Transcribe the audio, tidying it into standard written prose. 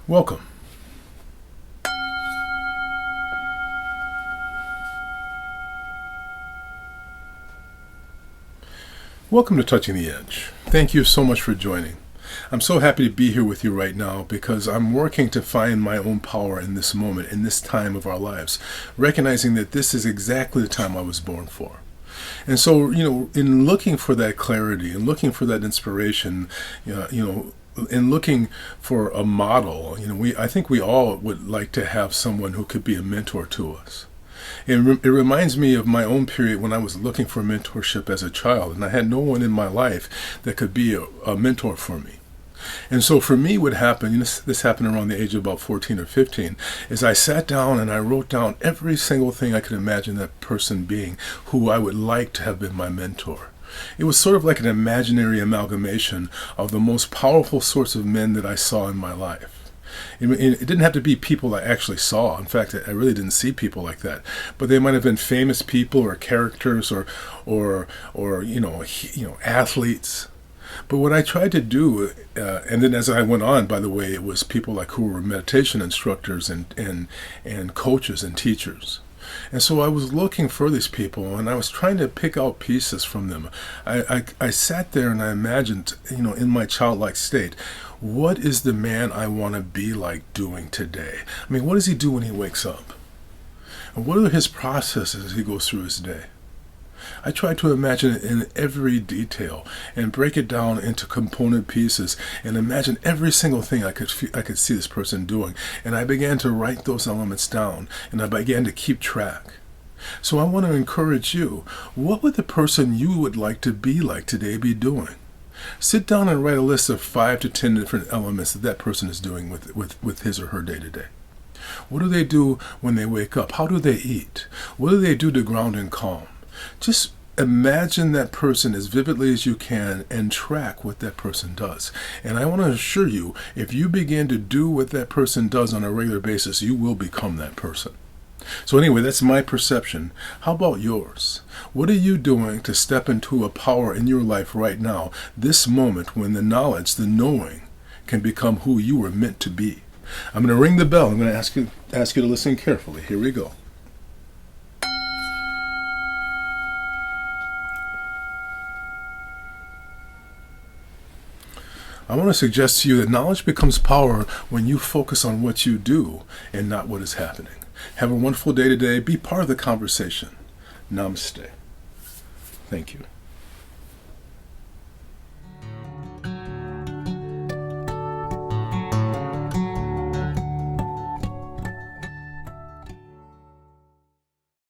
Welcome. Welcome to Touching the Edge. Thank you so much for joining. I'm so happy to be here with you right now because I'm working to find my own power in this moment, in this time of our lives, recognizing that this is exactly the time I was born for. And so, in looking for that clarity and looking for that inspiration, in looking for a model, I think we all would like to have someone who could be a mentor to us. It reminds me of my own period when I was looking for mentorship as a child, and I had no one in my life that could be a mentor for me. And so for me, what happened, this happened around the age of about 14 or 15, is I sat down and I wrote down every single thing I could imagine that person being who I would like to have been my mentor. It was sort of like an imaginary amalgamation of the most powerful sorts of men that I saw in my life. It didn't have to be people I actually saw. In fact, I really didn't see people like that. But they might have been famous people or characters or athletes. But what I tried to do, and then as I went on, by the way, it was people like who were meditation instructors and coaches and teachers. And so I was looking for these people, and I was trying to pick out pieces from them. I sat there and I imagined, in my childlike state, what is the man I want to be like doing today? I mean, what does he do when he wakes up? And what are his processes as he goes through his day? I tried to imagine it in every detail and break it down into component pieces and imagine every single thing I could see this person doing. And I began to write those elements down, and I began to keep track. So I want to encourage you. What would the person you would like to be like today be doing? Sit down and write a list of 5 to 10 different elements that person is doing with his or her day to day. What do they do when they wake up? How do they eat? What do they do to ground and calm? Just imagine that person as vividly as you can and track what that person does. And I want to assure you, if you begin to do what that person does on a regular basis, you will become that person. So anyway, that's my perception. How about yours? What are you doing to step into a power in your life right now, this moment when the knowledge, the knowing, can become who you were meant to be? I'm going to ring the bell. I'm going to ask you to listen carefully. Here we go. I want to suggest to you that knowledge becomes power when you focus on what you do and not what is happening. Have a wonderful day today. Be part of the conversation. Namaste. Thank you.